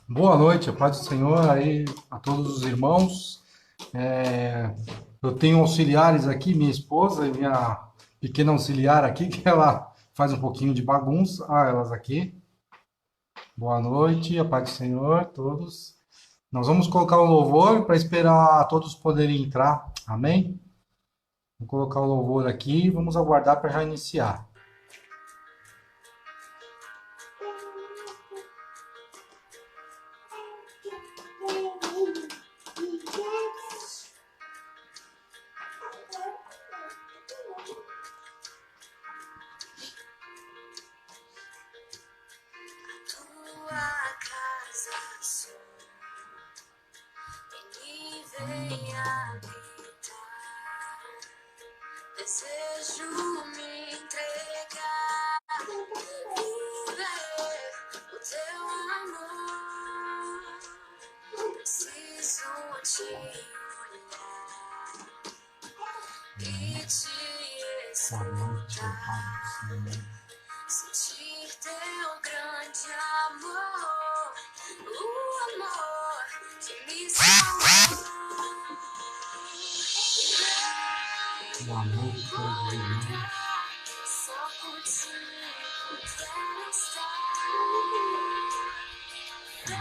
Boa noite, a paz do Senhor aí a todos os irmãos. Eu tenho auxiliares aqui, minha esposa e minha pequena auxiliar aqui, que ela faz um pouquinho de bagunça. Ah, elas aqui. Boa noite, a paz do Senhor a todos. Nós vamos colocar o louvor para esperar todos poderem entrar. Amém? Vou colocar o louvor aqui e vamos aguardar para já iniciar. Tua casa sou, ele vem habitar. Desejo me entregar, viver o teu amor. Preciso te olhar e te Boa noite, a paz do escutar. Senhor. Sentir teu grande amor, o amor que me salvou. Boa noite, todos os irmãos. Só contigo quero estar. Me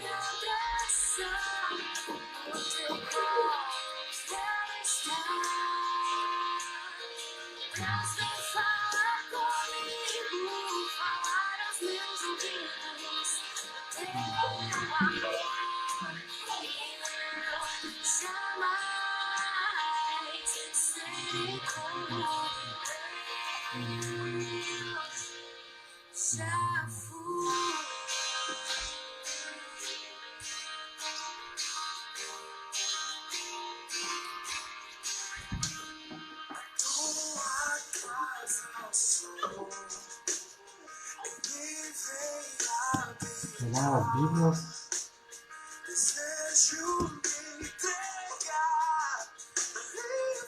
abraçar no teu colo, quero estar. Mas vem falar comigo, falar aos meus ouvidos. Teu amor, eu jamais serei como Deus. Já fui. Tua casa sou, me vem Pegar as habitar. Bíblias. Desejo me entregar, viver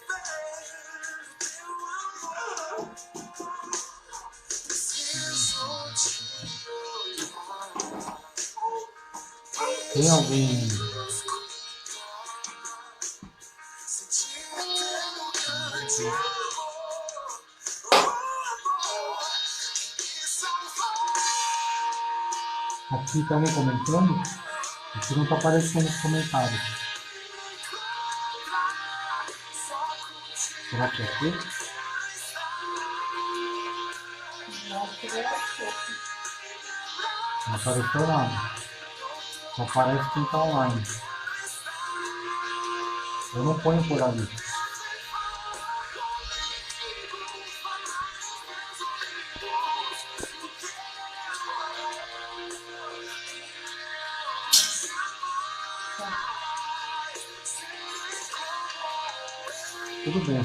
teu amor. Preciso te olhar e Tem alguém te escutar. Sentir teu grande amor, o amor que me salvou. aqui, tá me comentando? Aqui não está aparecendo os comentários. Será que é aqui? Não apareceu nada. Só aparece quem está online. Eu não ponho por ali. Tudo bem.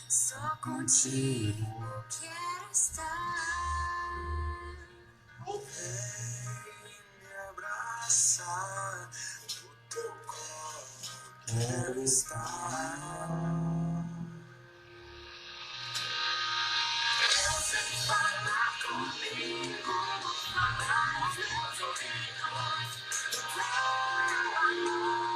Só contigo quero estar. Vem me abraçar no teu colo, quero estar. Deus vem falar comigo, falar aos meus ouvidos. Do teu amor,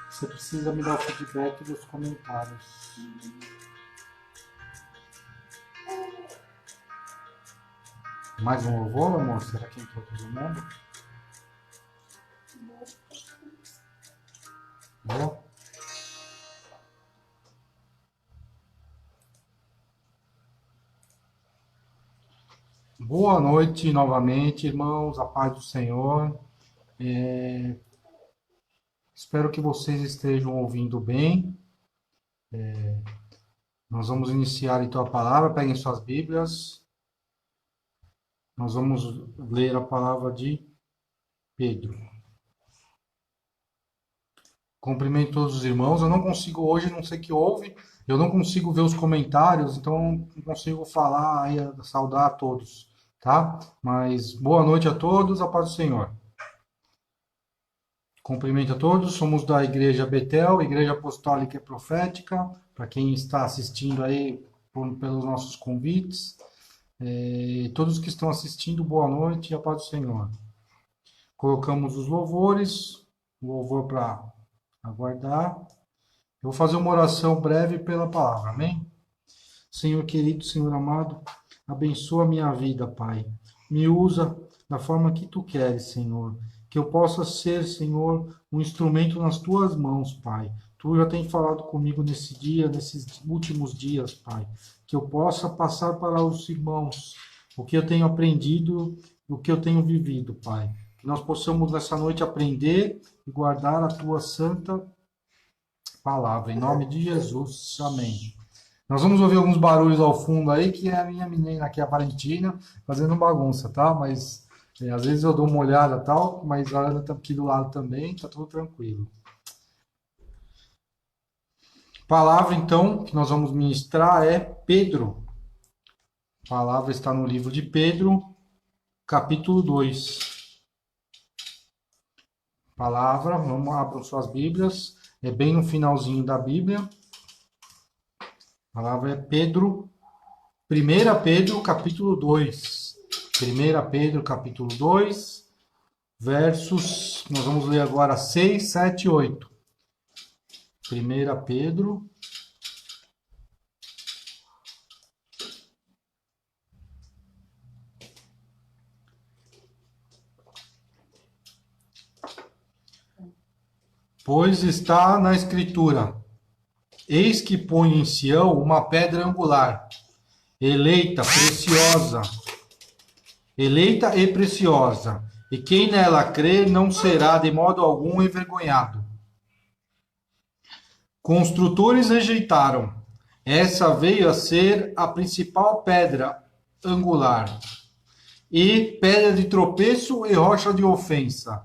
Você precisa me dar o feedback dos comentários. Mais um louvor, amor? Será que entrou todo mundo? Boa. Boa noite novamente, irmãos, a paz do Senhor. Espero que vocês estejam ouvindo bem. Nós vamos iniciar então a palavra. Peguem suas Bíblias. Nós vamos ler a palavra de Pedro. Cumprimento todos os irmãos. Eu não consigo hoje, não sei o que houve, eu não consigo ver os comentários, então não consigo falar aí, saudar a todos, tá? Mas boa noite a todos, a paz do Senhor. Cumprimento a todos, somos da Igreja Betel, Igreja Apostólica e Profética, para quem está assistindo aí pelos nossos convites. Todos que estão assistindo, boa noite e a paz do Senhor. Colocamos os louvores, louvor para aguardar. Eu vou fazer uma oração breve pela palavra, amém? Senhor querido, Senhor amado, abençoa a minha vida, Pai. Me usa da forma que Tu queres, Senhor. Que eu possa ser, Senhor, um instrumento nas Tuas mãos, Pai. Tu já tem falado comigo nesse dia, nesses últimos dias, Pai. Que eu possa passar para os irmãos o que eu tenho aprendido, o que eu tenho vivido, Pai. Que nós possamos nessa noite aprender e guardar a Tua santa palavra. Em nome de Jesus, amém. Nós vamos ouvir alguns barulhos ao fundo aí, que é a minha menina aqui, a Valentina, fazendo bagunça, tá? Mas às vezes eu dou uma olhada e tal, mas a Ana tá aqui do lado também, tá tudo tranquilo. Palavra, então, que nós vamos ministrar é Pedro. A palavra está no livro de Pedro, capítulo 2. Palavra, vamos abrir suas Bíblias. É bem no finalzinho da Bíblia. A palavra é Pedro, 1 Pedro, capítulo 2. 1 Pedro, capítulo 2, versos, nós vamos ler agora 6, 7 e 8. 1 Pedro. Pois está na Escritura: eis que põe em Sião uma pedra angular, eleita, preciosa, eleita e preciosa, e quem nela crer não será de modo algum envergonhado. Construtores rejeitaram. Essa veio a ser a principal pedra angular, e pedra de tropeço e rocha de ofensa.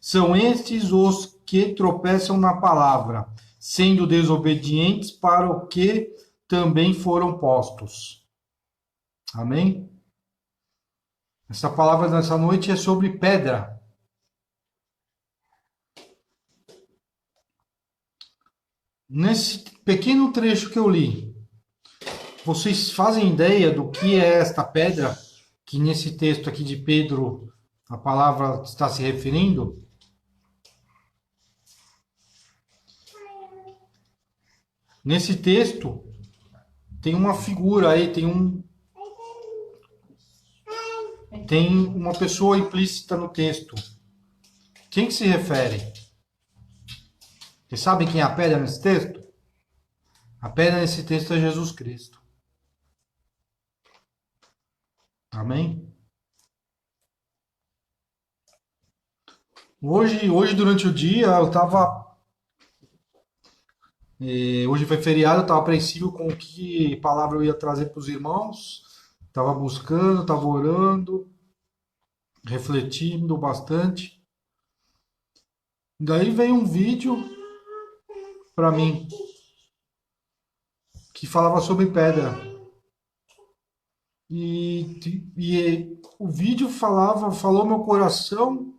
São estes os que tropeçam na palavra, sendo desobedientes para o que também foram postos. Amém? Essa palavra nessa noite é sobre pedra. Nesse pequeno trecho que eu li, vocês fazem ideia do que é esta pedra que nesse texto aqui de Pedro a palavra está se referindo? Nesse texto tem uma figura aí, tem uma pessoa implícita no texto. Quem que se refere? Vocês sabem quem é a pedra nesse texto? A pedra nesse texto é Jesus Cristo. Amém? Hoje durante o dia, eu estava... Hoje foi feriado, eu estava apreensivo com que palavra eu ia trazer para os irmãos. Estava buscando, estava orando, refletindo bastante. Daí veio um vídeo para mim que falava sobre pedra. E o vídeo falou meu coração,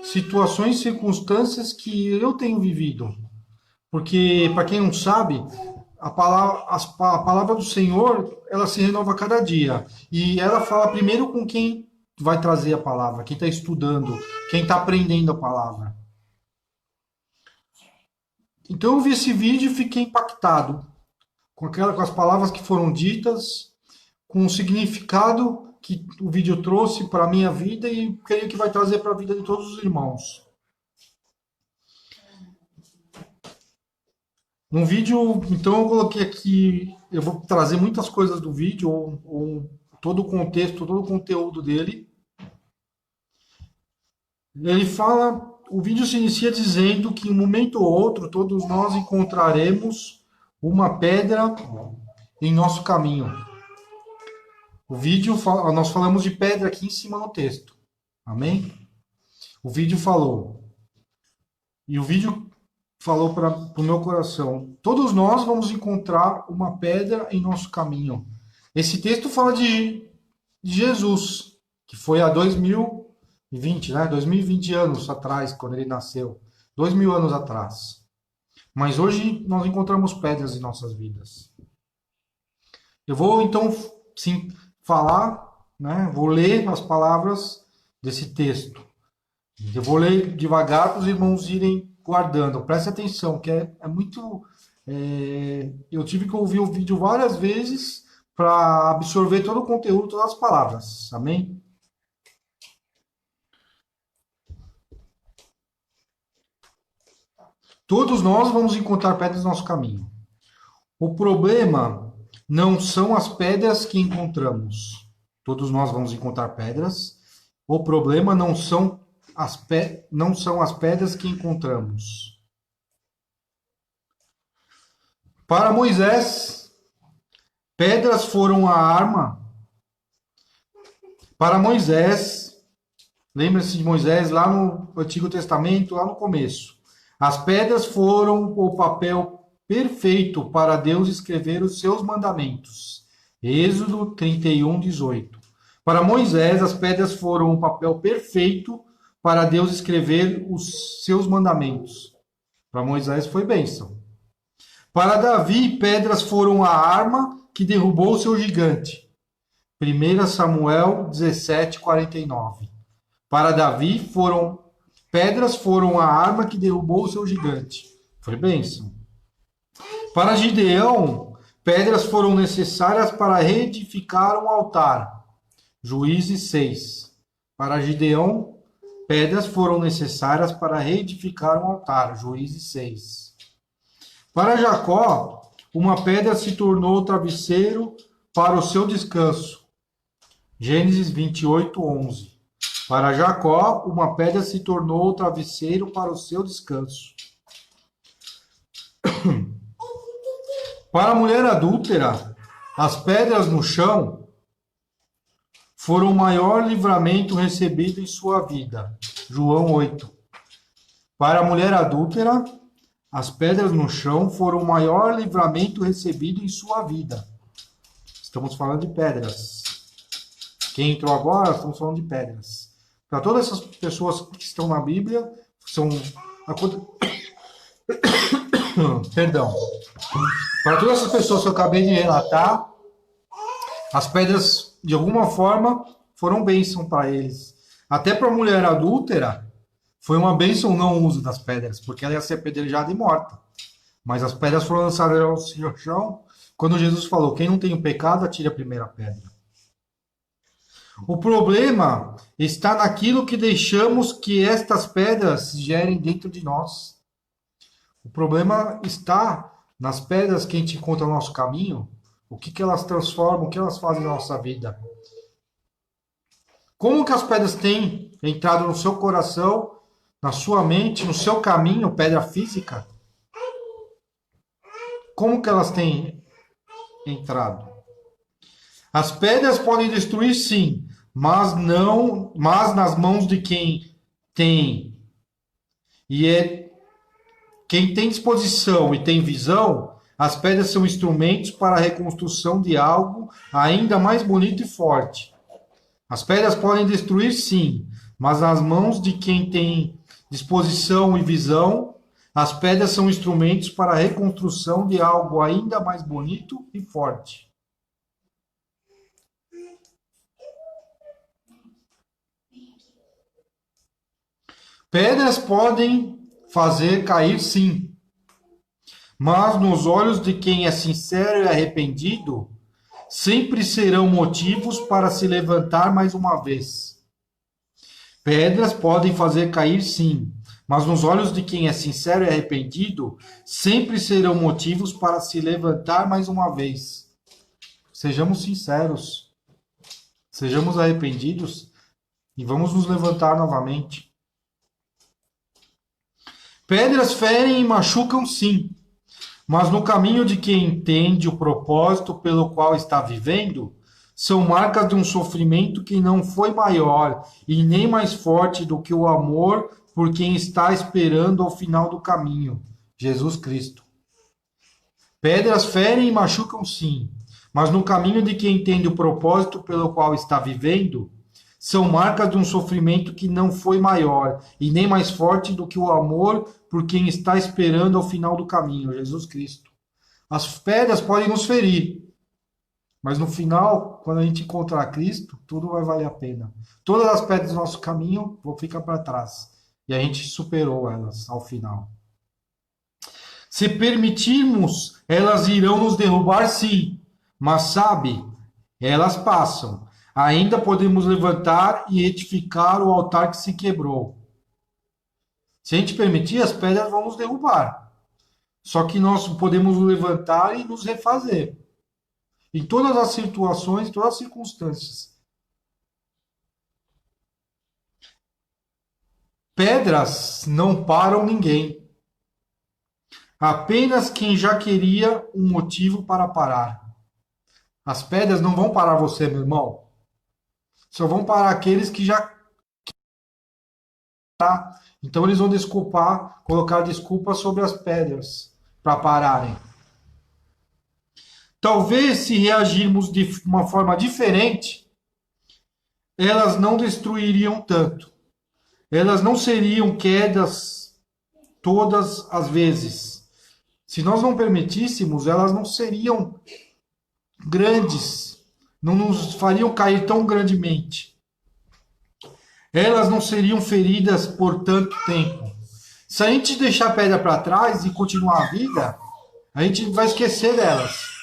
situações, circunstâncias que eu tenho vivido. Porque, para quem não sabe, a palavra do Senhor, ela se renova a cada dia. E ela fala primeiro com quem vai trazer a palavra, quem está estudando, quem está aprendendo a palavra. Então eu vi esse vídeo e fiquei impactado com as palavras que foram ditas, com o significado que o vídeo trouxe para a minha vida e creio que vai trazer para a vida de todos os irmãos. No vídeo, então eu coloquei aqui, eu vou trazer muitas coisas do vídeo, ou todo o contexto, todo o conteúdo dele. Ele fala o vídeo se inicia dizendo que em um momento ou outro todos nós encontraremos uma pedra em nosso caminho. O vídeo, nós falamos de pedra aqui em cima no texto. Amém? O vídeo falou. E o vídeo falou para o meu coração. Todos nós vamos encontrar uma pedra em nosso caminho. Esse texto fala de Jesus, que foi há 2020, né? 2020 anos atrás, quando ele nasceu. 2000 anos atrás. Mas hoje nós encontramos pedras em nossas vidas. Eu vou então sim falar, né? Vou ler as palavras desse texto. Eu vou ler devagar para os irmãos irem guardando. Preste atenção, que é muito. Eu tive que ouvir o vídeo várias vezes para absorver todo o conteúdo, todas as palavras. Amém? Todos nós vamos encontrar pedras no nosso caminho. O problema não são as pedras que encontramos. Todos nós vamos encontrar pedras. O problema não são as pedras que encontramos. Para Moisés, pedras foram a arma. Para Moisés, lembra-se de Moisés lá no Antigo Testamento, lá no começo. As pedras foram o papel perfeito para Deus escrever os seus mandamentos. Êxodo 31, 18. Para Moisés, as pedras foram o papel perfeito para Deus escrever os seus mandamentos. Para Moisés foi bênção. Para Davi, pedras foram a arma que derrubou o seu gigante. 1 Samuel 17, 49. Para Davi, pedras foram a arma que derrubou o seu gigante. Foi bênção. Para Gideão, pedras foram necessárias para reedificar um altar. Juízes 6. Para Gideão, pedras foram necessárias para reedificar um altar. Juízes 6. Para Jacó, uma pedra se tornou travesseiro para o seu descanso. Gênesis 28, 11. Para Jacó, uma pedra se tornou travesseiro para o seu descanso. Para a mulher adúltera, as pedras no chão foram o maior livramento recebido em sua vida. João 8. Para a mulher adúltera, as pedras no chão foram o maior livramento recebido em sua vida. Estamos falando de pedras. Quem entrou agora, estamos falando de pedras. Para todas essas pessoas que estão na Bíblia, são... Perdão. Para todas essas pessoas que eu acabei de relatar, as pedras, de alguma forma, foram bênção para eles. Até para a mulher adúltera, foi uma bênção o não uso das pedras, porque ela ia ser apedrejada e morta. Mas as pedras foram lançadas ao chão, quando Jesus falou, quem não tem o pecado, atire a primeira pedra. O problema está naquilo que deixamos que estas pedras gerem dentro de nós. O problema está nas pedras que a gente encontra no nosso caminho, o que elas transformam, o que elas fazem na nossa vida. Como que as pedras têm entrado no seu coração, na sua mente, no seu caminho, pedra física? Como que elas têm entrado? As pedras podem destruir, sim, mas nas mãos de quem tem quem tem disposição e tem visão, as pedras são instrumentos para a reconstrução de algo ainda mais bonito e forte. As pedras podem destruir, sim, mas nas mãos de quem tem disposição e visão, as pedras são instrumentos para a reconstrução de algo ainda mais bonito e forte. Pedras podem fazer cair, sim, mas nos olhos de quem é sincero e arrependido, sempre serão motivos para se levantar mais uma vez. Pedras podem fazer cair, sim, mas nos olhos de quem é sincero e arrependido, sempre serão motivos para se levantar mais uma vez. Sejamos sinceros, sejamos arrependidos e vamos nos levantar novamente. Pedras ferem e machucam, sim, mas no caminho de quem entende o propósito pelo qual está vivendo, são marcas de um sofrimento que não foi maior e nem mais forte do que o amor por quem está esperando ao final do caminho, Jesus Cristo. Pedras ferem e machucam, sim, mas no caminho de quem entende o propósito pelo qual está vivendo, são marcas de um sofrimento que não foi maior e nem mais forte do que o amor por quem está esperando ao final do caminho, Jesus Cristo. As pedras podem nos ferir, mas no final, quando a gente encontrar Cristo, tudo vai valer a pena. Todas as pedras do nosso caminho vão ficar para trás. E a gente superou elas ao final. Se permitirmos, elas irão nos derrubar, sim. Mas sabe, elas passam. Ainda podemos levantar e edificar o altar que se quebrou. Se a gente permitir, as pedras vão nos derrubar. Só que nós podemos nos levantar e nos refazer. Em todas as situações, em todas as circunstâncias. Pedras não param ninguém. Apenas quem já queria um motivo para parar. As pedras não vão parar você, meu irmão. Só vão parar aqueles que já. Tá? Então eles vão desculpar, colocar desculpas sobre as pedras para pararem. Talvez se reagirmos de uma forma diferente, elas não destruiriam tanto. Elas não seriam quedas todas as vezes. Se nós não permitíssemos, elas não seriam grandes, não nos fariam cair tão grandemente. Elas não seriam feridas por tanto tempo. Se a gente deixar a pedra para trás e continuar a vida, a gente vai esquecer delas.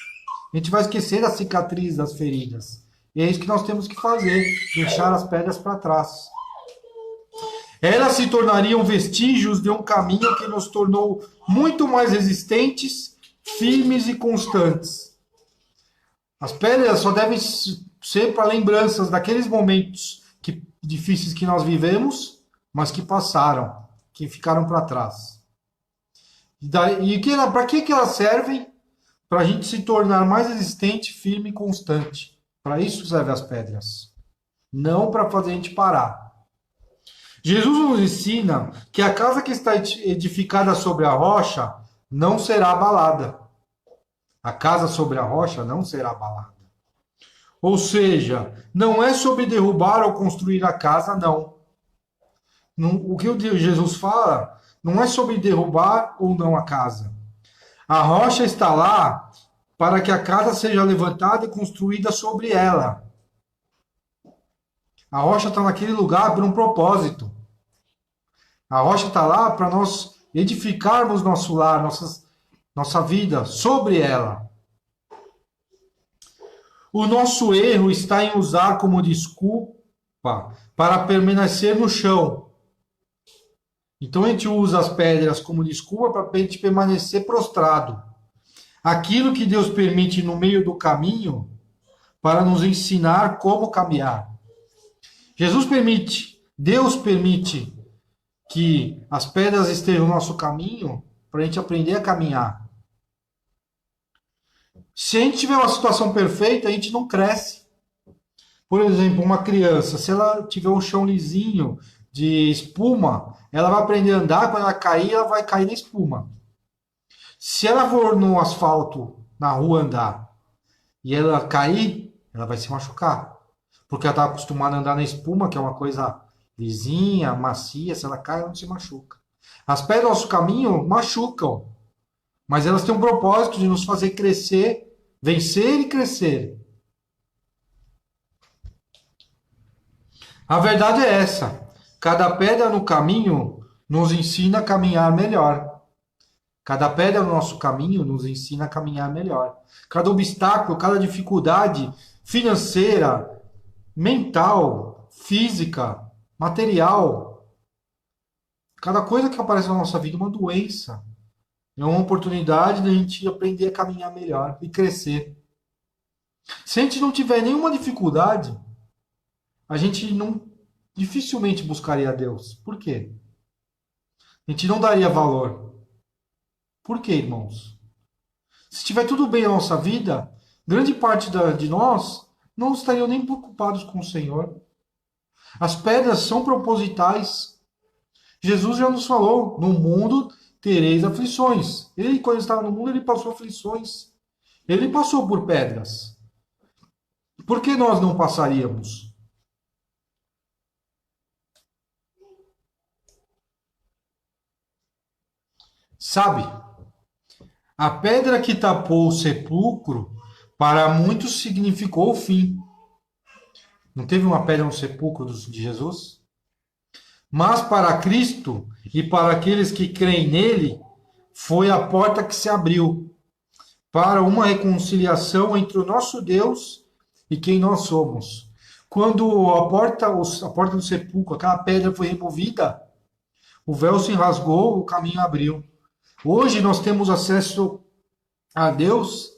A gente vai esquecer da cicatriz das feridas. E é isso que nós temos que fazer, deixar as pedras para trás. Elas se tornariam vestígios de um caminho que nos tornou muito mais resistentes, firmes e constantes. As pedras só devem ser para lembranças daqueles momentos difíceis que nós vivemos, mas que passaram, que ficaram para trás. E para que elas servem? Para a gente se tornar mais resistente, firme e constante. Para isso servem as pedras. Não para fazer a gente parar. Jesus nos ensina que a casa que está edificada sobre a rocha não será abalada. A casa sobre a rocha não será abalada. Ou seja, não é sobre derrubar ou construir a casa, não. O que Jesus fala não é sobre derrubar ou não a casa. A rocha está lá para que a casa seja levantada e construída sobre ela. A rocha está naquele lugar por um propósito. A rocha está lá para nós edificarmos nosso lar, nossa vida sobre ela. O nosso erro está em usar como desculpa para permanecer no chão. Então a gente usa as pedras como desculpa para a gente permanecer prostrado. Aquilo que Deus permite no meio do caminho para nos ensinar como caminhar. Deus permite que as pedras estejam no nosso caminho para a gente aprender a caminhar. Se a gente tiver uma situação perfeita, a gente não cresce. Por exemplo, uma criança, se ela tiver um chão lisinho de espuma, ela vai aprender a andar, quando ela cair, ela vai cair na espuma. Se ela for no asfalto, na rua andar, e ela cair, ela vai se machucar. Porque ela está acostumada a andar na espuma, que é uma coisa lisinha, macia, se ela cai, ela não se machuca. As pedras do nosso caminho machucam, mas elas têm um propósito de nos fazer crescer, vencer e crescer. A verdade é essa. Cada pedra no caminho nos ensina a caminhar melhor. Cada pedra no nosso caminho nos ensina a caminhar melhor. Cada obstáculo, cada dificuldade financeira, mental, física, material, cada coisa que aparece na nossa vida é uma doença. É uma oportunidade de a gente aprender a caminhar melhor e crescer. Se a gente não tiver nenhuma dificuldade, a gente não dificilmente buscaria a Deus. Por quê? A gente não daria valor. Por quê, irmãos? Se estiver tudo bem na nossa vida, grande parte de nós não estariam nem preocupados com o Senhor. As pedras são propositais. Jesus já nos falou: no mundo tereis aflições. Ele, quando estava no mundo, ele passou aflições. Ele passou por pedras. Por que nós não passaríamos? Sabe, a pedra que tapou o sepulcro, para muitos significou o fim. Não teve uma pedra no sepulcro de Jesus? Mas para Cristo e para aqueles que creem nele, foi a porta que se abriu para uma reconciliação entre o nosso Deus e quem nós somos. Quando a porta do sepulcro, aquela pedra foi removida, o véu se rasgou, o caminho abriu. Hoje nós temos acesso a Deus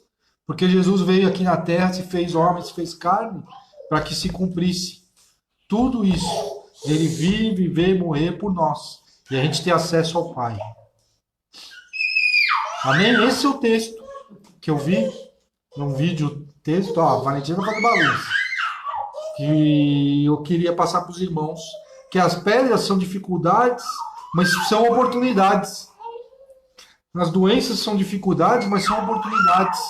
porque Jesus veio aqui na terra, se fez homem, se fez carne, para que se cumprisse tudo isso. Ele vir, viver e morrer por nós. E a gente ter acesso ao Pai. Amém? Esse é o texto que eu vi num vídeo, texto, ó, a Valentina vai fazer bagunça. Que eu queria passar para os irmãos que as pedras são dificuldades, mas são oportunidades. As doenças são dificuldades, mas são oportunidades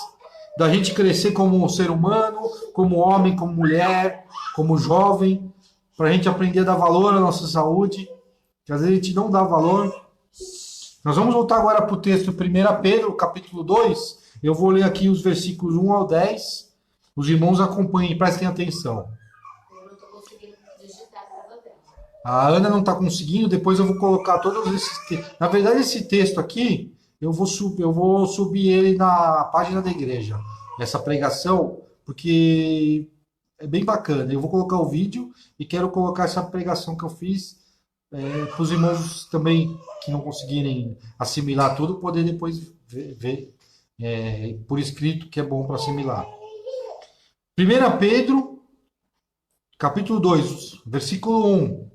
da gente crescer como ser humano, como homem, como mulher, como jovem, para a gente aprender a dar valor à nossa saúde, que às vezes a gente não dá valor. Nós vamos voltar agora para o texto 1 Pedro, capítulo 2. Eu vou ler aqui os versículos 1 ao 10. Os irmãos acompanhem, prestem atenção. Eu não estou conseguindo digitar para você. A Ana não está conseguindo, depois eu vou colocar todos esses textos. Na verdade, esse texto aqui, eu vou subir ele na página da igreja, essa pregação, porque é bem bacana. Eu vou colocar o vídeo e quero colocar essa pregação que eu fiz para os irmãos também que não conseguirem assimilar tudo, poder depois ver por escrito, que é bom para assimilar. 1 Pedro, capítulo 2, versículo 1.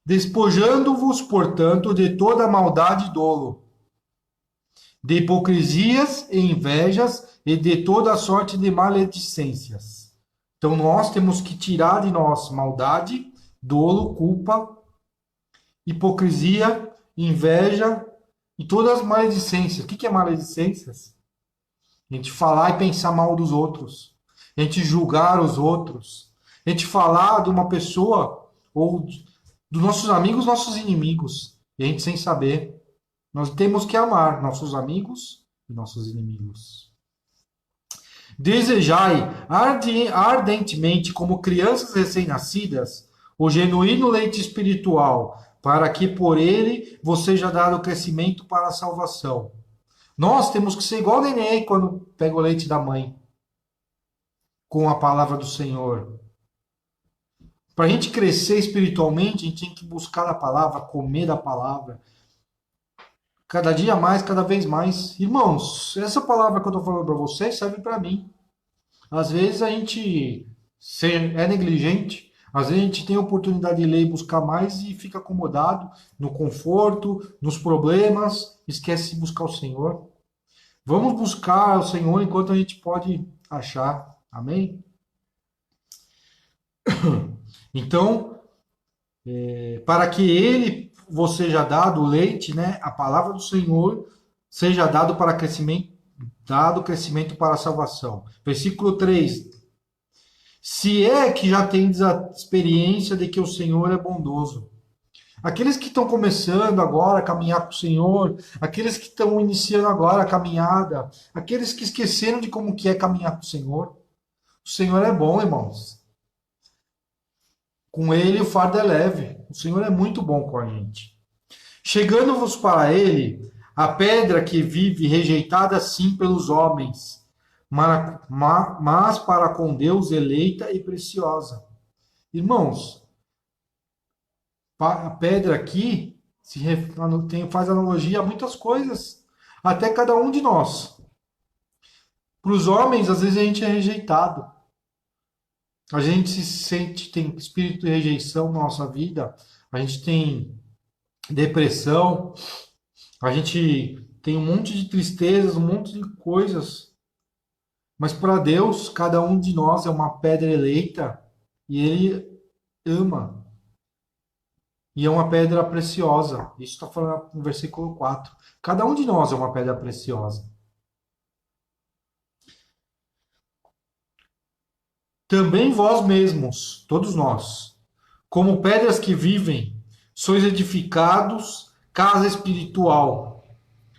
Despojando-vos, portanto, de toda maldade e dolo, de hipocrisias e invejas e de toda sorte de maledicências. Então nós temos que tirar de nós maldade, dolo, culpa, hipocrisia, inveja e todas as maledicências. O que é maledicências? A gente falar e pensar mal dos outros. A gente julgar os outros. A gente falar de uma pessoa ou dos nossos amigos, nossos inimigos. E a gente sem saber. Nós temos que amar nossos amigos e nossos inimigos. Desejai ardentemente, como crianças recém-nascidas, o genuíno leite espiritual, para que por ele vos seja dado crescimento para a salvação. Nós temos que ser igual o neném quando pega o leite da mãe, com a palavra do Senhor. Para a gente crescer espiritualmente, a gente tem que buscar a palavra, comer da palavra. Cada dia mais, cada vez mais. Irmãos, essa palavra que eu estou falando para vocês serve para mim. Às vezes a gente é negligente, às vezes a gente tem a oportunidade de ler e buscar mais e fica acomodado no conforto, nos problemas, esquece de buscar o Senhor. Vamos buscar o Senhor enquanto a gente pode achar. Amém? Então, para que ele vos seja dado o leite, né, a palavra do Senhor, seja dado para crescimento para a salvação. Versículo 3. Se é que já tendes a experiência de que o Senhor é bondoso. Aqueles que estão começando agora a caminhar com o Senhor, aqueles que estão iniciando agora a caminhada, aqueles que esqueceram de como que é caminhar com o Senhor é bom, irmãos. Com ele o fardo é leve. O Senhor é muito bom com a gente. Chegando-vos para ele, a pedra que vive rejeitada sim pelos homens, mas para com Deus eleita e preciosa. Irmãos, a pedra aqui faz analogia a muitas coisas, até cada um de nós. Para os homens, às vezes a gente é rejeitado. A gente se sente, tem espírito de rejeição na nossa vida, a gente tem depressão, a gente tem um monte de tristezas, um monte de coisas. Mas para Deus, cada um de nós é uma pedra eleita e Ele ama. E é uma pedra preciosa. Isso está falando no versículo 4. Cada um de nós é uma pedra preciosa. Também vós mesmos, todos nós, como pedras que vivem, sois edificados casa espiritual.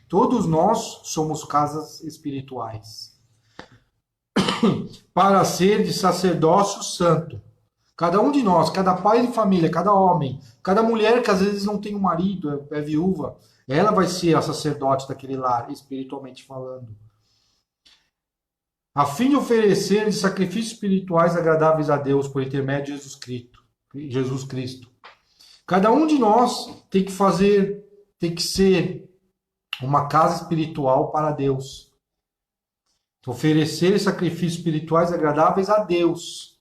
Todos nós somos casas espirituais. Para ser de sacerdócio santo. Cada um de nós, cada pai de família, cada homem, cada mulher que às vezes não tem um marido, é viúva, ela vai ser a sacerdote daquele lar, espiritualmente falando. A fim de oferecer de sacrifícios espirituais agradáveis a Deus por intermédio de Jesus Cristo. Cada um de nós tem que ser uma casa espiritual para Deus. Oferecer sacrifícios espirituais agradáveis a Deus.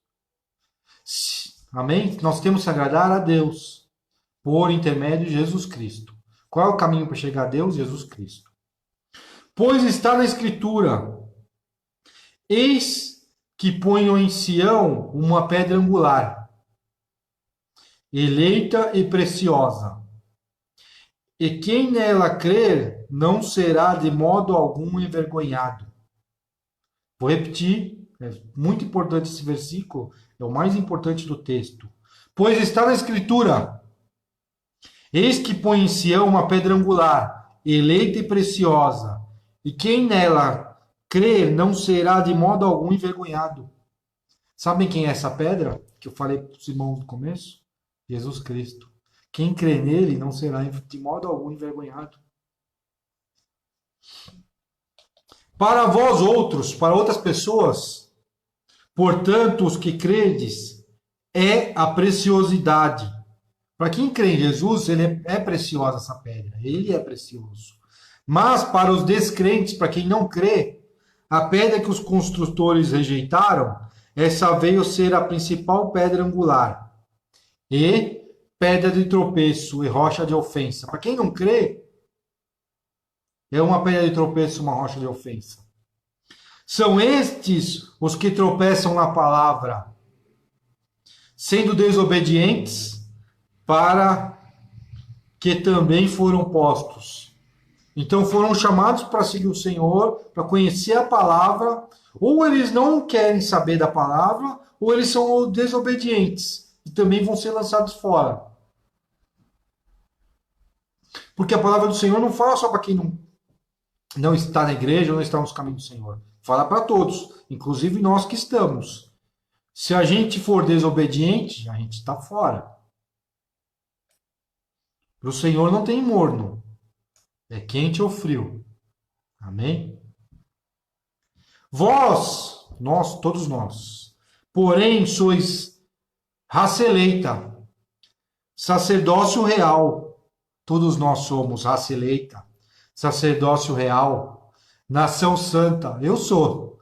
Amém? Nós temos que agradar a Deus por intermédio de Jesus Cristo. Qual é o caminho para chegar a Deus? Jesus Cristo. Pois está na Escritura: eis que ponho em Sião uma pedra angular, eleita e preciosa. E quem nela crer não será de modo algum envergonhado. Vou repetir, é muito importante esse versículo, é o mais importante do texto. Pois está na Escritura: eis que põe em Sião uma pedra angular, eleita e preciosa, e quem nela crer não será de modo algum envergonhado. Sabem quem é essa pedra? Que eu falei para os irmãos no começo? Jesus Cristo. Quem crê nele não será de modo algum envergonhado. Para vós outros, para outras pessoas, portanto, os que credes, é a preciosidade. Para quem crê em Jesus, ele é preciosa essa pedra. Ele é precioso. Mas para os descrentes, para quem não crê, a pedra que os construtores rejeitaram, essa veio ser a principal pedra angular. E pedra de tropeço e rocha de ofensa. Para quem não crê, é uma pedra de tropeço, uma rocha de ofensa. São estes os que tropeçam na palavra, sendo desobedientes, para que também foram postos. Então foram chamados para seguir o Senhor, para conhecer a palavra, ou eles não querem saber da palavra, ou eles são desobedientes e também vão ser lançados fora. Porque a palavra do Senhor não fala só para quem não está na igreja ou não está nos caminhos do Senhor. Fala para todos, inclusive nós que estamos. Se a gente for desobediente, a gente está fora. Para o Senhor não tem morno. É quente ou frio. Amém? Vós, nós, todos nós, porém sois raça eleita, sacerdócio real. Todos nós somos raça eleita, sacerdócio real, nação santa. Eu sou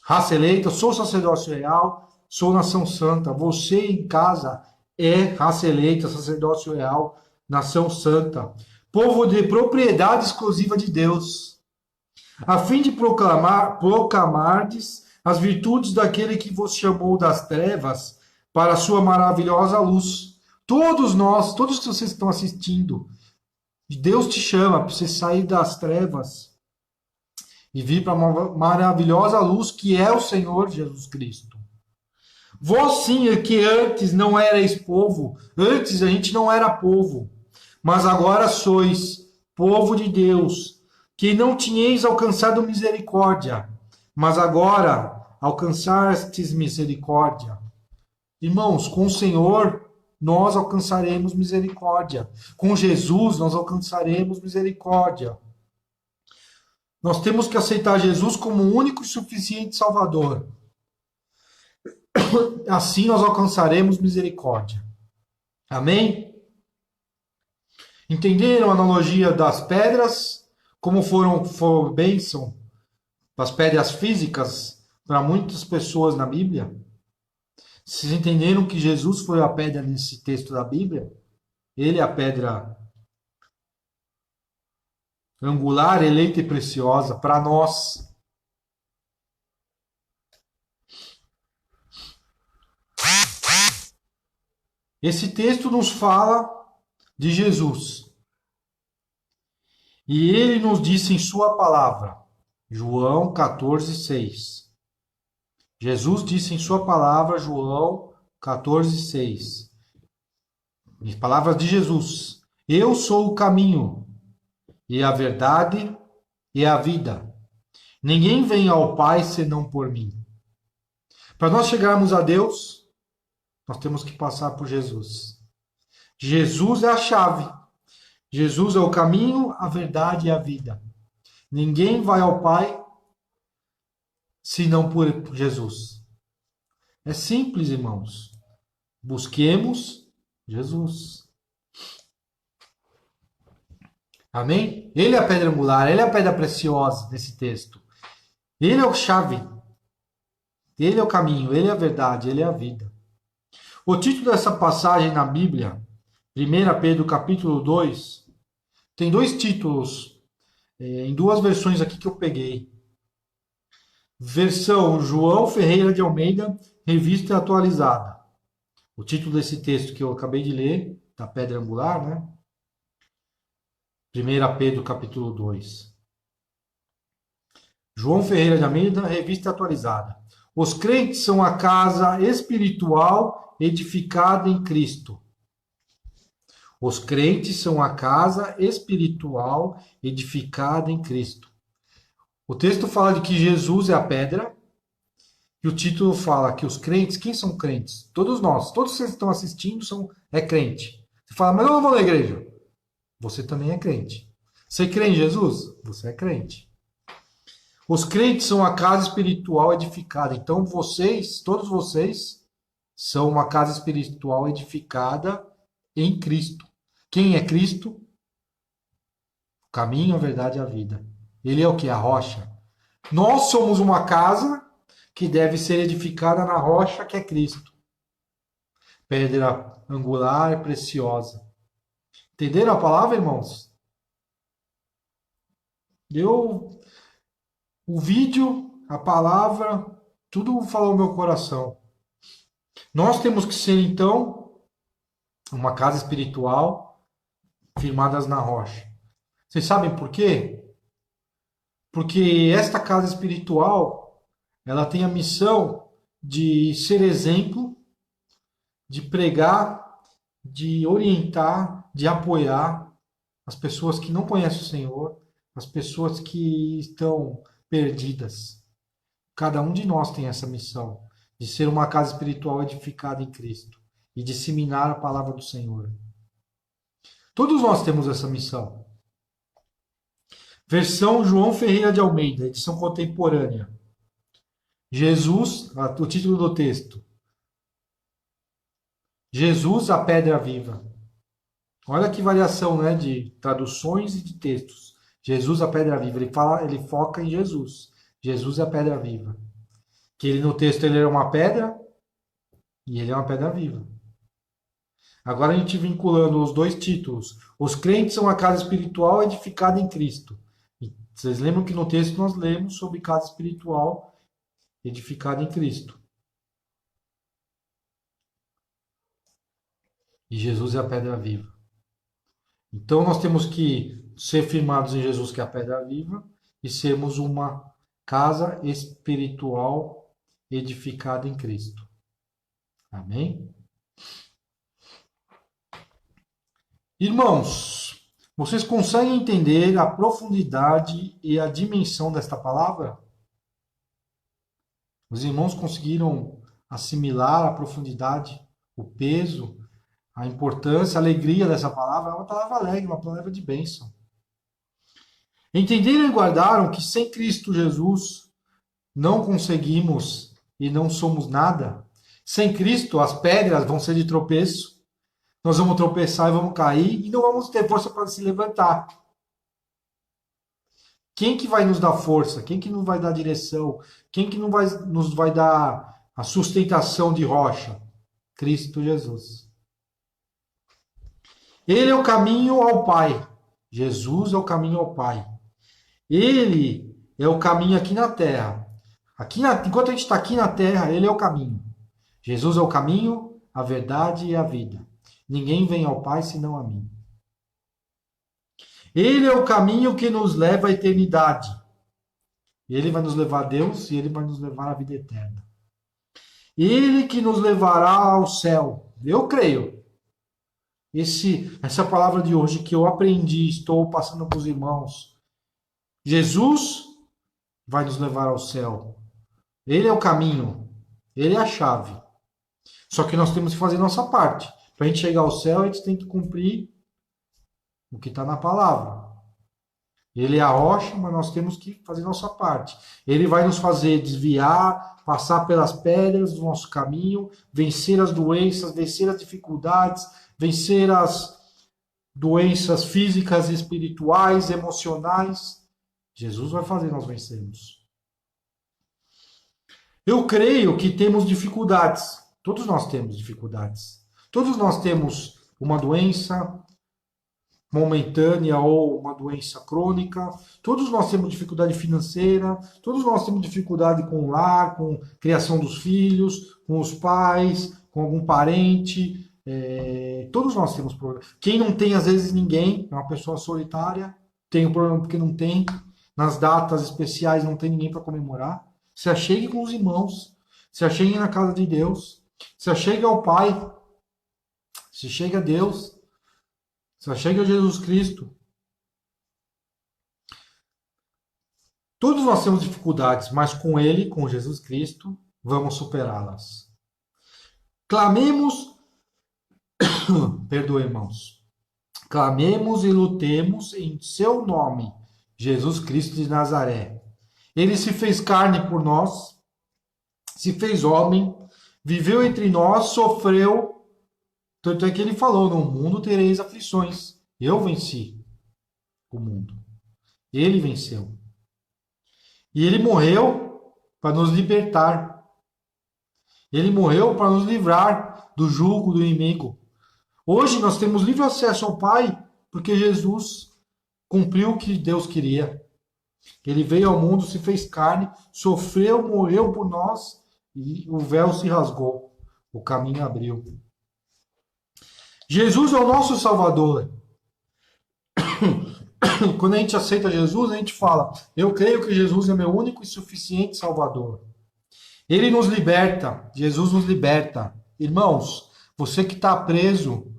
raça eleita, sou sacerdócio real, sou nação santa. Você em casa é raça eleita, sacerdócio real, nação santa. Povo de propriedade exclusiva de Deus, a fim de proclamardes as virtudes daquele que vos chamou das trevas para a sua maravilhosa luz. Todos nós, todos que vocês estão assistindo, Deus te chama para você sair das trevas e vir para uma maravilhosa luz que é o Senhor Jesus Cristo. Vós sim, que antes não erais povo, antes a gente não era povo, mas agora sois povo de Deus, que não tinhais alcançado misericórdia, mas agora alcançastes misericórdia. Irmãos, com o Senhor nós alcançaremos misericórdia. Com Jesus nós alcançaremos misericórdia. Nós temos que aceitar Jesus como o único e suficiente Salvador. Assim nós alcançaremos misericórdia. Amém? Entenderam a analogia das pedras? Como foram bênção das pedras físicas para muitas pessoas na Bíblia? Vocês entenderam que Jesus foi a pedra nesse texto da Bíblia? Ele é a pedra angular, eleita e preciosa para nós. Esse texto nos fala de Jesus. E ele nos disse em sua palavra, João 14:6. Jesus disse em sua palavra, João 14:6. Em palavras de Jesus: Eu sou o caminho, e a verdade, e a vida. Ninguém vem ao Pai senão por mim. Para nós chegarmos a Deus, nós temos que passar por Jesus. Jesus é a chave. Jesus é o caminho, a verdade e a vida. Ninguém vai ao Pai senão por Jesus. É simples, irmãos. Busquemos Jesus. Amém? Ele é a pedra angular, ele é a pedra preciosa desse texto. Ele é o chave. Ele é o caminho, ele é a verdade, ele é a vida. O título dessa passagem na Bíblia, 1 Pedro capítulo 2, tem dois títulos, em duas versões aqui que eu peguei. Versão João Ferreira de Almeida, revista atualizada. O título desse texto que eu acabei de ler, da pedra angular, né? 1 Pedro capítulo 2. João Ferreira de Almeida, revista atualizada. Os crentes são a casa espiritual edificada em Cristo. Os crentes são a casa espiritual edificada em Cristo. O texto fala de que Jesus é a pedra, e o título fala que os crentes, quem são crentes? Todos nós, todos vocês que estão assistindo é crente. Você fala, mas eu não vou na igreja. Você também é crente. Você crê em Jesus? Você é crente. Os crentes são a casa espiritual edificada. Então vocês, todos vocês, são uma casa espiritual edificada em Cristo. Quem é Cristo? O caminho, a verdade e a vida. Ele é o que? A rocha. Nós somos uma casa que deve ser edificada na rocha que é Cristo. Pedra angular preciosa. Entenderam a palavra, irmãos? O vídeo, a palavra, tudo falou no meu coração. Nós temos que ser, então, uma casa espiritual firmadas na rocha. Vocês sabem por quê? Porque esta casa espiritual, ela tem a missão de ser exemplo, de pregar, de orientar, de apoiar as pessoas que não conhecem o Senhor, as pessoas que estão perdidas. Cada um de nós tem essa missão de ser uma casa espiritual edificada em Cristo e disseminar a palavra do Senhor. Todos nós temos essa missão. Versão João Ferreira de Almeida, edição contemporânea. Jesus, o título do texto. Jesus, a pedra viva. Olha que variação, né, de traduções e de textos. Jesus, a pedra viva. Ele foca em Jesus. Jesus é a pedra viva. Que ele no texto ele é uma pedra e ele é uma pedra viva. Agora a gente vinculando os dois títulos. Os crentes são a casa espiritual edificada em Cristo. E vocês lembram que no texto nós lemos sobre casa espiritual edificada em Cristo. E Jesus é a pedra viva. Então nós temos que ser firmados em Jesus, que é a pedra viva, e sermos uma casa espiritual edificada em Cristo. Amém? Irmãos, vocês conseguem entender a profundidade e a dimensão desta palavra? Os irmãos conseguiram assimilar a profundidade, o peso, a importância, a alegria dessa palavra? É uma palavra alegre, uma palavra de bênção. Entenderam e guardaram que sem Cristo Jesus não conseguimos e não somos nada? Sem Cristo as pedras vão ser de tropeço, nós vamos tropeçar e vamos cair e não vamos ter força para se levantar. Quem que vai nos dar força? Quem que nos vai dar direção? Quem que nos vai dar a sustentação de rocha? Cristo Jesus. Ele é o caminho ao Pai. Jesus é o caminho ao Pai. Ele é o caminho aqui na terra. Enquanto a gente está aqui na terra, ele é o caminho. Jesus é o caminho, a verdade e a vida. Ninguém vem ao Pai senão a mim. Ele é o caminho que nos leva à eternidade. Ele vai nos levar a Deus e ele vai nos levar à vida eterna. Ele que nos levará ao céu. Eu creio. Essa palavra de hoje que eu aprendi, estou passando para os irmãos. Jesus vai nos levar ao céu. Ele é o caminho. Ele é a chave. Só que nós temos que fazer nossa parte. Para a gente chegar ao céu, a gente tem que cumprir o que está na palavra. Ele é a rocha, mas nós temos que fazer nossa parte. Ele vai nos fazer desviar, passar pelas pedras do nosso caminho, vencer as doenças, vencer as dificuldades, vencer as doenças físicas, espirituais, emocionais. Jesus vai fazer nós vencermos. Eu creio que temos dificuldades. Todos nós temos dificuldades. Todos nós temos uma doença momentânea ou uma doença crônica. Todos nós temos dificuldade financeira. Todos nós temos dificuldade com o lar, com a criação dos filhos, com os pais, com algum parente. Todos nós temos problemas. Quem não tem, às vezes, ninguém, é uma pessoa solitária, tem um problema porque não tem. Nas datas especiais não tem ninguém para comemorar. Se achegue com os irmãos. Se achegue na casa de Deus. Se achegue ao Pai. Se chegue a Deus. Se achegue a Jesus Cristo. Todos nós temos dificuldades, mas com Ele, com Jesus Cristo, vamos superá-las. Clamemos, perdoe, irmãos. Clamemos e lutemos em seu nome, Jesus Cristo de Nazaré. Ele se fez carne por nós, se fez homem, viveu entre nós, sofreu. Tanto é que ele falou, no mundo tereis aflições. Eu venci o mundo. Ele venceu. E ele morreu para nos libertar. Ele morreu para nos livrar do jugo do inimigo. Hoje nós temos livre acesso ao Pai porque Jesus cumpriu o que Deus queria. Ele veio ao mundo, se fez carne, sofreu, morreu por nós e o véu se rasgou. O caminho abriu. Jesus é o nosso Salvador. Quando a gente aceita Jesus, a gente fala, eu creio que Jesus é meu único e suficiente Salvador. Ele nos liberta, Jesus nos liberta. Irmãos, você que está preso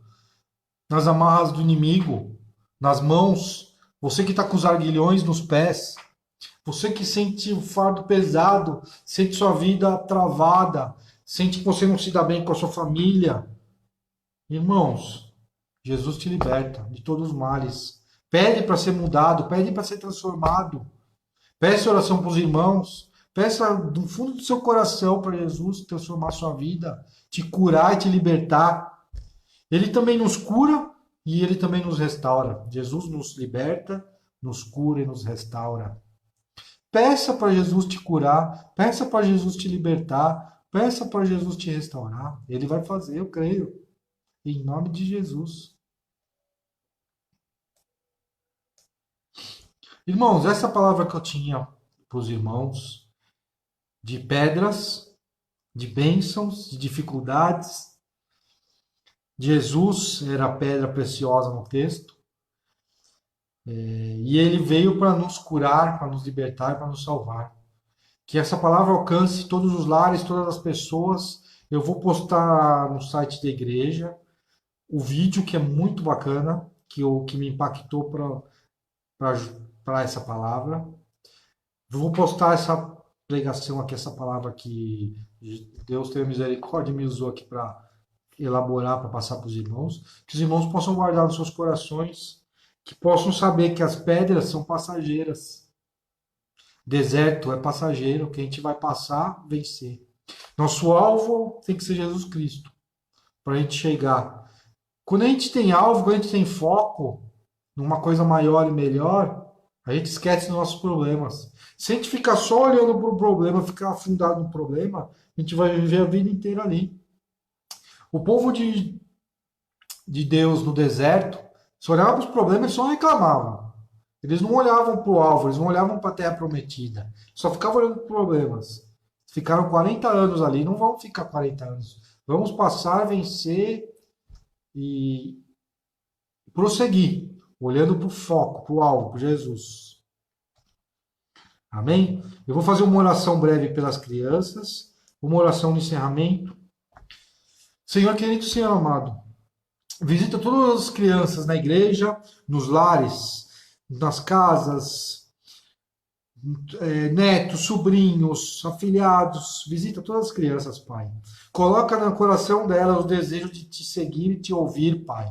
nas amarras do inimigo, nas mãos, você que está com os arguilhões nos pés, você que sente o fardo pesado, sente sua vida travada, sente que você não se dá bem com a sua família. Irmãos, Jesus te liberta de todos os males. Pede para ser mudado, pede para ser transformado. Peça oração para os irmãos. Peça do fundo do seu coração para Jesus transformar a sua vida, te curar e te libertar. Ele também nos cura e ele também nos restaura. Jesus nos liberta, nos cura e nos restaura. Peça para Jesus te curar, peça para Jesus te libertar, peça para Jesus te restaurar. Ele vai fazer, eu creio. Em nome de Jesus. Irmãos, essa palavra que eu tinha para os irmãos, de pedras, de bênçãos, de dificuldades. Jesus era a pedra preciosa no texto. E ele veio para nos curar, para nos libertar, para nos salvar. Que essa palavra alcance todos os lares, todas as pessoas. Eu vou postar no site da igreja o vídeo que é muito bacana, que me impactou para essa palavra. Vou postar essa pregação aqui, essa palavra que Deus tenha misericórdia e me usou aqui para elaborar, para passar para os irmãos. Que os irmãos possam guardar nos seus corações, que possam saber que as pedras são passageiras. Deserto é passageiro, que a gente vai passar, vencer. Nosso alvo tem que ser Jesus Cristo, para a gente chegar. Quando a gente tem alvo, quando a gente tem foco numa coisa maior e melhor, a gente esquece dos nossos problemas. Se a gente ficar só olhando para o problema, ficar afundado no problema, a gente vai viver a vida inteira ali. O povo de Deus no deserto, se olhava para os problemas, só reclamava. Eles não olhavam para o alvo, eles não olhavam para a terra prometida. Só ficavam olhando para problemas. Ficaram 40 anos ali, não vão ficar 40 anos. Vamos passar, vencer e prosseguir, olhando para o foco, para o alvo, para Jesus. Amém? Eu vou fazer uma oração breve pelas crianças, uma oração de encerramento. Senhor querido, Senhor amado, visita todas as crianças na igreja, nos lares, nas casas, netos, sobrinhos, afilhados. Visita todas as crianças, Pai. Coloca no coração delas o desejo de te seguir e te ouvir, Pai.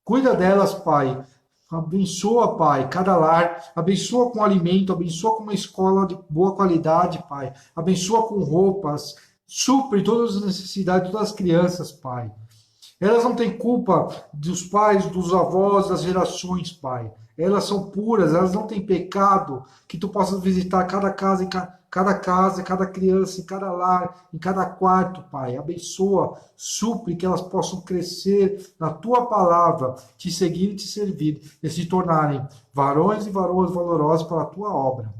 Cuida delas, Pai. Abençoa, Pai, cada lar. Abençoa com alimento, abençoa com uma escola de boa qualidade, Pai. Abençoa com roupas. Supre todas as necessidades das crianças, Pai. Elas não têm culpa dos pais, dos avós, das gerações, Pai. Elas são puras, elas não têm pecado. Que tu possas visitar cada casa, cada criança, em cada lar, em cada quarto, Pai. Abençoa, supre que elas possam crescer na tua palavra, te seguir e te servir, e se tornarem varões e varoas valorosos para a tua obra.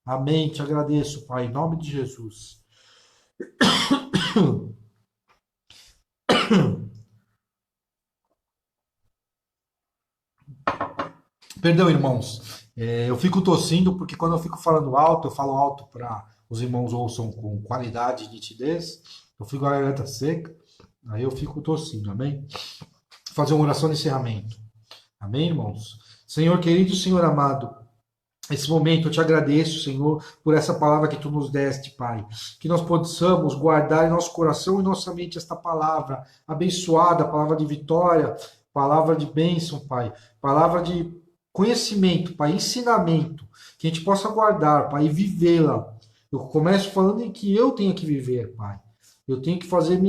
Amém. Te agradeço, Pai, em nome de Jesus. Perdão, irmãos. Eu fico tossindo porque quando eu fico falando alto, eu falo alto para os irmãos ouçam com qualidade e nitidez. Eu fico com a garganta seca, aí eu fico tossindo, amém? Vou fazer uma oração de encerramento. Amém, irmãos? Senhor querido, Senhor amado, nesse momento eu te agradeço, Senhor, por essa palavra que tu nos deste, Pai. Que nós possamos guardar em nosso coração e nossa mente esta palavra abençoada, palavra de vitória, palavra de bênção, Pai. Palavra de conhecimento, Pai, ensinamento, que a gente possa guardar, Pai, e vivê-la. Eu começo falando em que eu tenho que viver, Pai. Eu tenho que fazer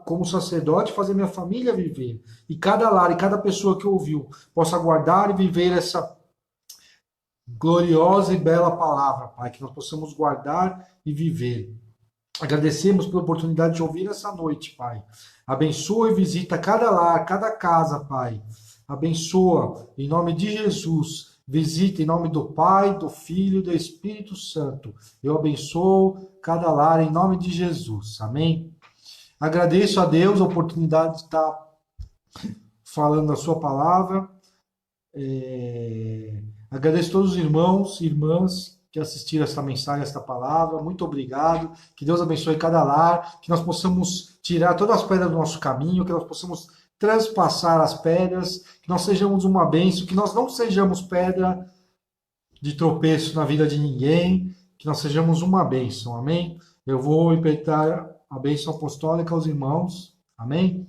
como sacerdote, fazer minha família viver. E cada lar, e cada pessoa que ouviu, possa guardar e viver essa gloriosa e bela palavra, Pai, que nós possamos guardar e viver. Agradecemos pela oportunidade de ouvir essa noite, Pai. Abençoa e visita cada lar, cada casa, Pai. Abençoa, em nome de Jesus. Visita em nome do Pai, do Filho e do Espírito Santo. Eu abençoo cada lar em nome de Jesus. Amém? Agradeço a Deus a oportunidade de estar falando a sua palavra. Agradeço a todos os irmãos e irmãs que assistiram esta mensagem, esta palavra. Muito obrigado. Que Deus abençoe cada lar. Que nós possamos tirar todas as pedras do nosso caminho. Que nós possamos transpassar as pedras, que nós sejamos uma bênção, que nós não sejamos pedra de tropeço na vida de ninguém, que nós sejamos uma bênção, amém? Eu vou impetrar a bênção apostólica aos irmãos, amém?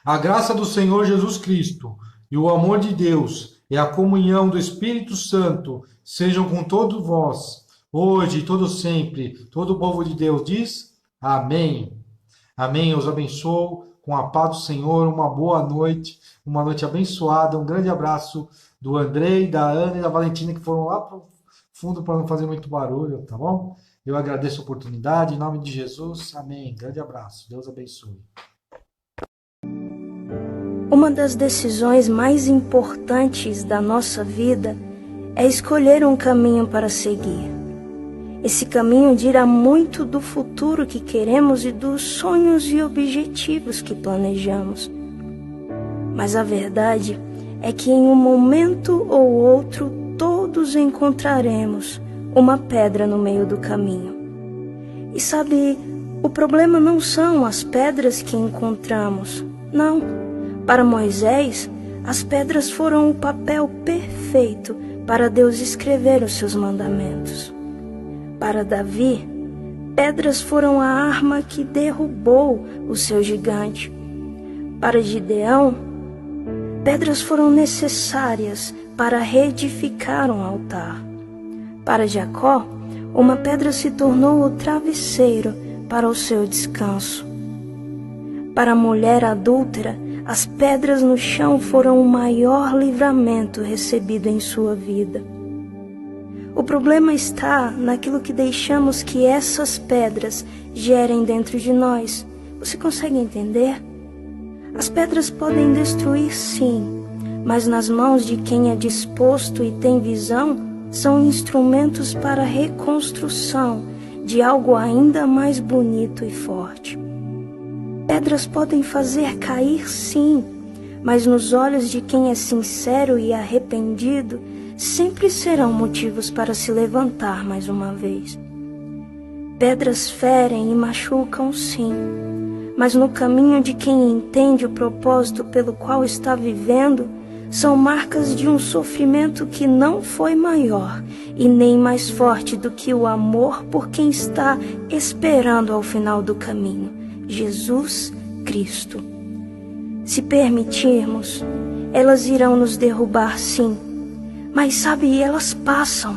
A graça do Senhor Jesus Cristo e o amor de Deus e a comunhão do Espírito Santo sejam com todos vós, hoje e todo sempre. Todo o povo de Deus diz, amém. Amém, eu os abençoo. Com a paz do Senhor, uma boa noite, uma noite abençoada. Um grande abraço do Andrei, da Ana e da Valentina, que foram lá para o fundo para não fazer muito barulho, tá bom? Eu agradeço a oportunidade, em nome de Jesus, amém. Grande abraço, Deus abençoe. Uma das decisões mais importantes da nossa vida é escolher um caminho para seguir. Esse caminho dirá muito do futuro que queremos e dos sonhos e objetivos que planejamos. Mas a verdade é que em um momento ou outro todos encontraremos uma pedra no meio do caminho. E sabe, o problema não são as pedras que encontramos, não. Para Moisés, as pedras foram o papel perfeito para Deus escrever os seus mandamentos. Para Davi, pedras foram a arma que derrubou o seu gigante. Para Gideão, pedras foram necessárias para reedificar um altar. Para Jacó, uma pedra se tornou o travesseiro para o seu descanso. Para a mulher adúltera, as pedras no chão foram o maior livramento recebido em sua vida. O problema está naquilo que deixamos que essas pedras gerem dentro de nós. Você consegue entender? As pedras podem destruir, sim, mas nas mãos de quem é disposto e tem visão, são instrumentos para a reconstrução de algo ainda mais bonito e forte. Pedras podem fazer cair, sim, mas nos olhos de quem é sincero e arrependido, sempre serão motivos para se levantar mais uma vez. Pedras ferem e machucam, sim, mas no caminho de quem entende o propósito pelo qual está vivendo, são marcas de um sofrimento que não foi maior e nem mais forte do que o amor por quem está esperando ao final do caminho, Jesus Cristo. Se permitirmos, elas irão nos derrubar, sim, mas sabe, elas passam.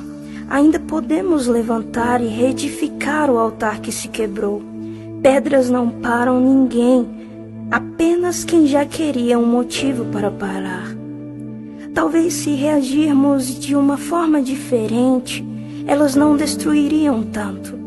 Ainda podemos levantar e reedificar o altar que se quebrou. Pedras não param ninguém, apenas quem já queria um motivo para parar. Talvez se reagirmos de uma forma diferente, elas não destruiriam tanto.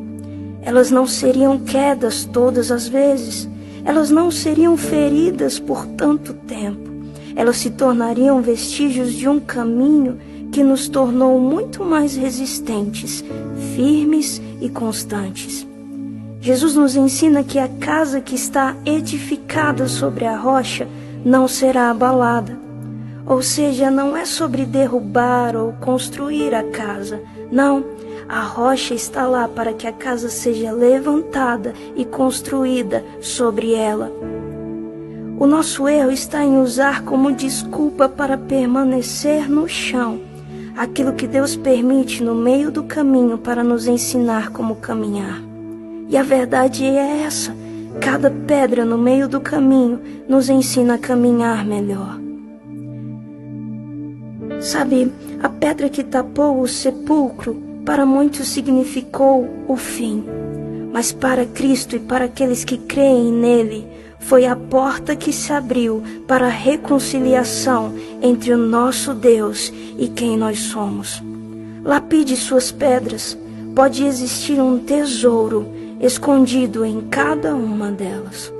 Elas não seriam quedas todas as vezes. Elas não seriam feridas por tanto tempo. Elas se tornariam vestígios de um caminho que nos tornou muito mais resistentes, firmes e constantes. Jesus nos ensina que a casa que está edificada sobre a rocha não será abalada. Ou seja, não é sobre derrubar ou construir a casa. Não, a rocha está lá para que a casa seja levantada e construída sobre ela. O nosso erro está em usar como desculpa para permanecer no chão aquilo que Deus permite no meio do caminho para nos ensinar como caminhar. E a verdade é essa: cada pedra no meio do caminho nos ensina a caminhar melhor. Sabe, a pedra que tapou o sepulcro para muitos significou o fim, mas para Cristo e para aqueles que creem nele, foi a porta que se abriu para a reconciliação entre o nosso Deus e quem nós somos. Lapide suas pedras, pode existir um tesouro escondido em cada uma delas.